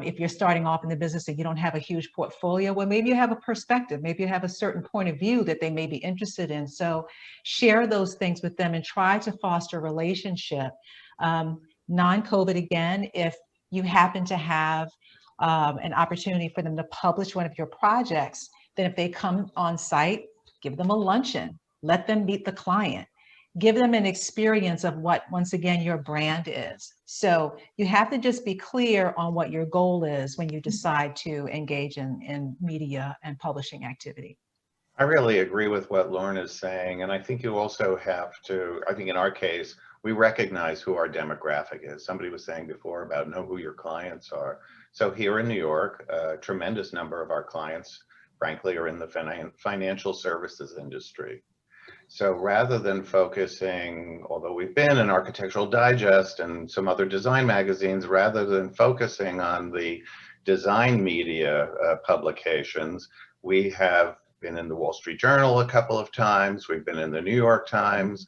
if you're starting off in the business and you don't have a huge portfolio, well, maybe you have a perspective, maybe you have a certain point of view that they may be interested in. So share those things with them and try to foster a relationship. Non-COVID, again, if you happen to have an opportunity for them to publish one of your projects, then if they come on site, give them a luncheon, let them meet the client, give them an experience of what, once again, your brand is. So you have to just be clear on what your goal is when you decide to engage in media and publishing activity. I really agree with what Lorna is saying. And I think you also have to, I think in our case, we recognize who our demographic is. Somebody was saying before about know who your clients are. So here in New York, a tremendous number of our clients, frankly, are in the financial services industry. So rather than focusing, although we've been in Architectural Digest and some other design magazines, rather than focusing on the design media publications, we have been in the Wall Street Journal a couple of times. We've been in the New York Times.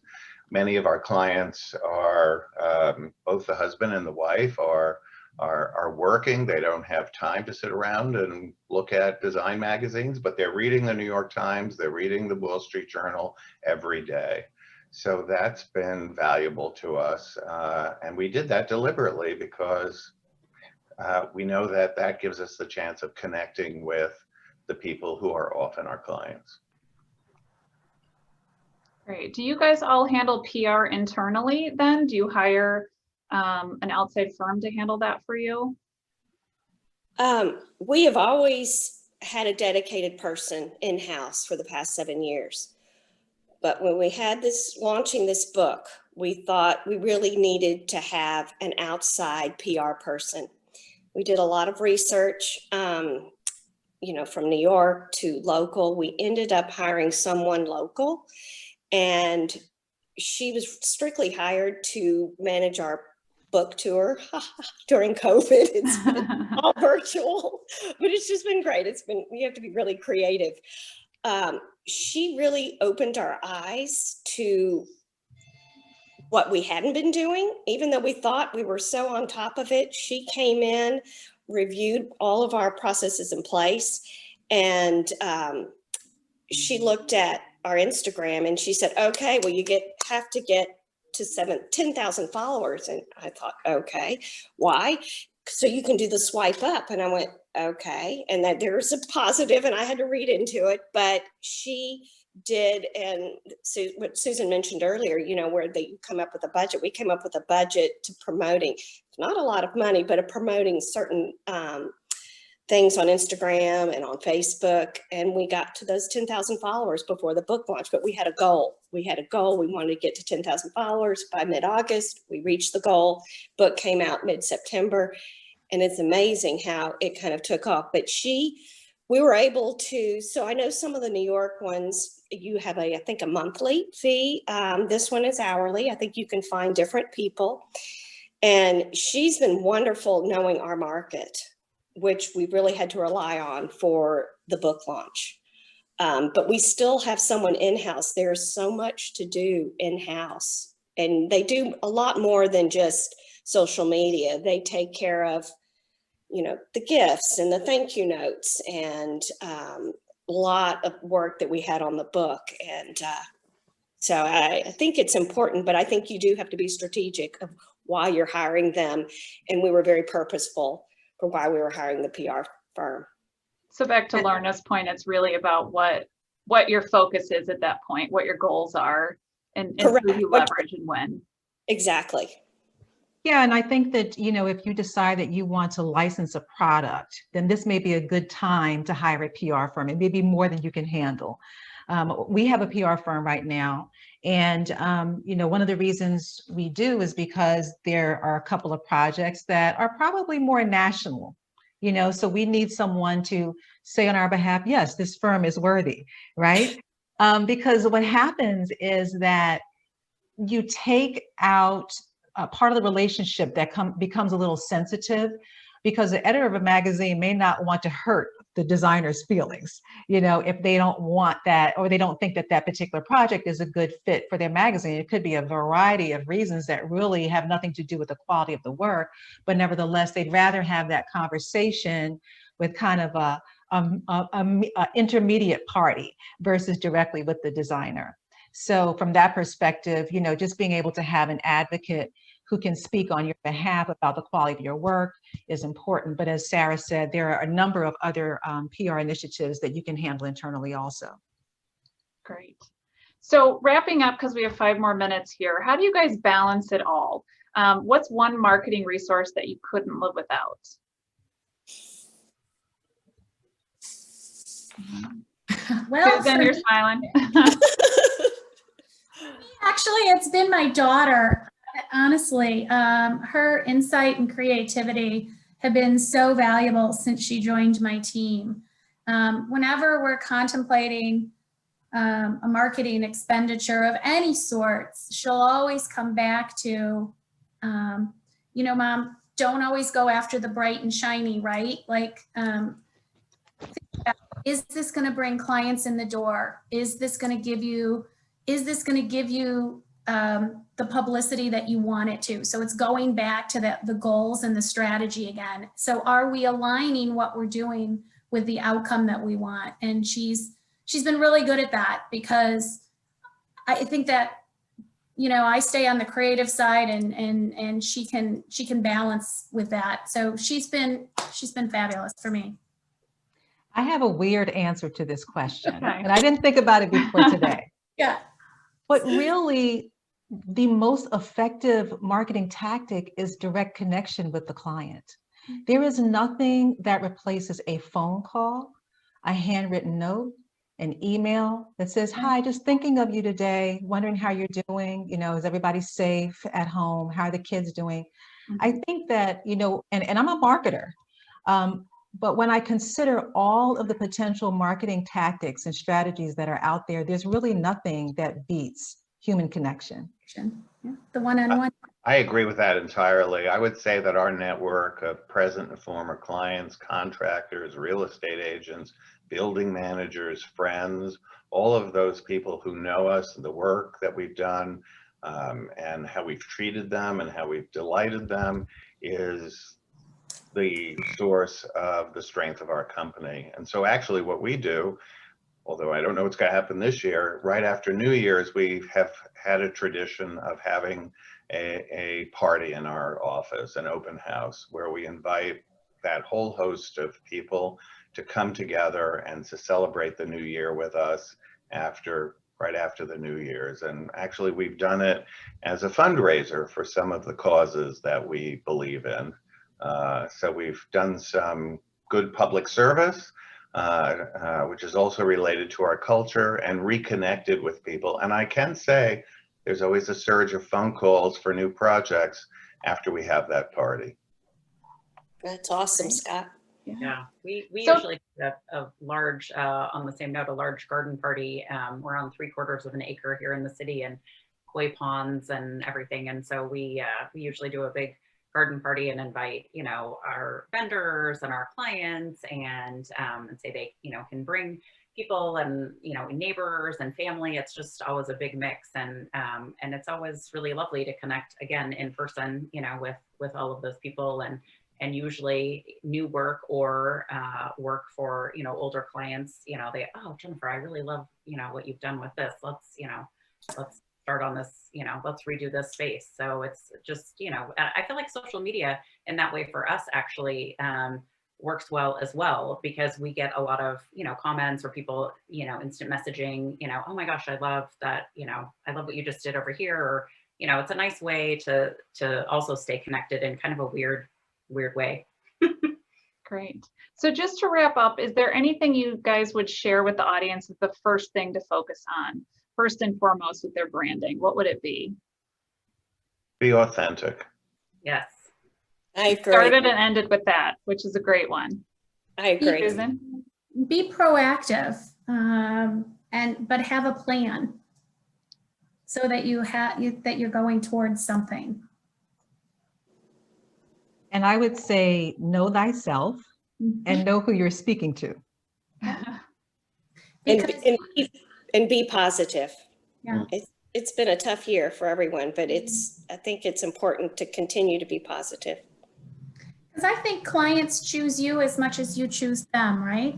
Many of our clients are, both the husband and the wife are working. They don't have time to sit around and look at design magazines, but they're reading the New York Times, they're reading the Wall Street Journal every day. So that's been valuable to us. And we did that deliberately because we know that that gives us the chance of connecting with the people who are often our clients. Great. Do you guys all handle PR internally then? Do you hire an outside firm to handle that for you? We have always had a dedicated person in-house for the past 7 years. But when we had this, launching this book, we thought we really needed to have an outside PR person. We did a lot of research, you know, from New York to local. We ended up hiring someone local, and she was strictly hired to manage our book tour during COVID. It's been all virtual, but it's just been great. It's been, you have to be really creative. She really opened our eyes to what we hadn't been doing, even though we thought we were so on top of it. She came in, reviewed all of our processes in place, and she looked at our Instagram and she said, okay, well, you have to get to 10,000 followers. And I thought, okay, why? so you can do the swipe up. And I went, okay. And that there's a positive, and I had to read into it, but she did. And what Susan mentioned earlier, you know, where they come up with a budget, we came up with a budget to promoting, not a lot of money, but promoting certain things on Instagram and on Facebook. And we got to those 10,000 followers before the book launch, but we had a goal. We wanted to get to 10,000 followers by mid-August. We reached the goal. Book came out mid-September, and it's amazing how it kind of took off. But we were able to, so I know some of the New York ones, you have I think a monthly fee. This one is hourly. I think you can find different people. And she's been wonderful knowing our market, which we really had to rely on for the book launch. But we still have someone in-house. There's so much to do in-house, and they do a lot more than just social media. They take care of, you know, the gifts and the thank you notes, and a lot of work that we had on the book. And so I think it's important, but I think you do have to be strategic of why you're hiring them. And we were very purposeful for why we were hiring the PR firm. So back to Lorna's point, it's really about what your focus is at that point, what your goals are, and who you leverage and when. Exactly. Yeah, and I think that, you know, if you decide that you want to license a product, then this may be a good time to hire a PR firm. It may be more than you can handle. We have a PR firm right now, and you know, one of the reasons we do is because there are a couple of projects that are probably more national, you know, so we need someone to say on our behalf, yes, this firm is worthy, right? Because what happens is that you take out part of the relationship that becomes a little sensitive, because the editor of a magazine may not want to hurt the designer's feelings, you know, if they don't want that, or they don't think that that particular project is a good fit for their magazine. It could be a variety of reasons that really have nothing to do with the quality of the work, but nevertheless, they'd rather have that conversation with kind of a intermediate party versus directly with the designer. So from that perspective, you know, just being able to have an advocate who can speak on your behalf about the quality of your work is important. But as Sarah said, there are a number of other PR initiatives that you can handle internally also. Great. So wrapping up, because we have 5 more minutes here, how do you guys balance it all? What's one marketing resource that you couldn't live without? Well, Susan, you're smiling. actually, it's been my daughter. Honestly, her insight and creativity have been so valuable since she joined my team. Whenever we're contemplating a marketing expenditure of any sorts, she'll always come back to, you know, Mom, don't always go after the bright and shiny, right? Like, is this going to bring clients in the door? Is this going to give you the publicity that you want it to? So it's going back to the goals and the strategy again. So are we aligning what we're doing with the outcome that we want? And she's been really good at that, because I think that, you know, I stay on the creative side, and she can balance with that. So she's been fabulous for me. I have a weird answer to this question, Okay. and I didn't think about it before today. Yeah. But really, the most effective marketing tactic is direct connection with the client. There is nothing that replaces a phone call, a handwritten note, an email that says, hi, just thinking of you today, wondering how you're doing, you know, is everybody safe at home? How are the kids doing? I think that, you know, and I'm a marketer, but when I consider all of the potential marketing tactics and strategies that are out there, there's really nothing that beats human connection. Yeah, the one-on-one. I agree with that entirely. I would say that our network of present and former clients, contractors, real estate agents, building managers, friends, all of those people who know us, the work that we've done, and how we've treated them and how we've delighted them, is the source of the strength of our company. And so actually what we do, although I don't know what's going to happen this year, right after New Year's, we have had a tradition of having a party in our office, an open house, where we invite that whole host of people to come together and to celebrate the new year with us right after the New Year's. And actually, we've done it as a fundraiser for some of the causes that we believe in. So we've done some good public service, which is also related to our culture, and reconnected with people. And I can say there's always a surge of phone calls for new projects after we have that party. That's awesome, Scott. Yeah, we So- usually do a large, on the same note, a large garden party. We're on 3/4 of an acre here in the city, and koi ponds and everything. And so we usually do a big garden party and invite, you know, our vendors and our clients, and say they, you know, can bring people and, you know, neighbors and family. It's just always a big mix, and it's always really lovely to connect again in person, you know, with all of those people, and usually new work or work for, you know, older clients. You know, oh, Jennifer, I really love, you know, what you've done with this. Let's start on this, you know, let's redo this space. So it's just, you know, I feel like social media in that way for us actually works well as well, because we get a lot of, you know, comments or people, you know, instant messaging, you know, oh my gosh, I love that, you know, I love what you just did over here. Or, you know, it's a nice way to also stay connected in kind of a weird way. Great. So just to wrap up, is there anything you guys would share with the audience as the first thing to focus on, first and foremost with their branding? What would it be? Be authentic. Yes. I agree. Started and ended with that, which is a great one. I agree. Susan? Be proactive, but have a plan so that that you're going towards something. And I would say, know thyself and know who you're speaking to. Because- And be positive. Yeah. It's been a tough year for everyone, but I think it's important to continue to be positive. Because I think clients choose you as much as you choose them, right?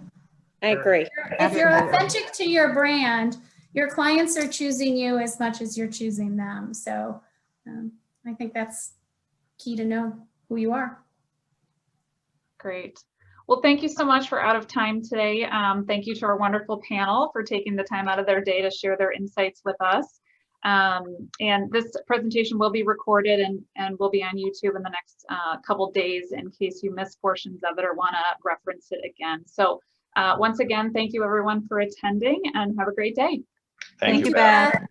I agree. If you're Absolutely. authentic to your brand, your clients are choosing you as much as you're choosing them. So I think that's key to know who you are. Great. Well, thank you so much for out of time today. Thank you to our wonderful panel for taking the time out of their day to share their insights with us. And this presentation will be recorded and will be on YouTube in the next couple days in case you miss portions of it or want to reference it again. So once again, thank you everyone for attending, and have a great day. Thank you, Beth.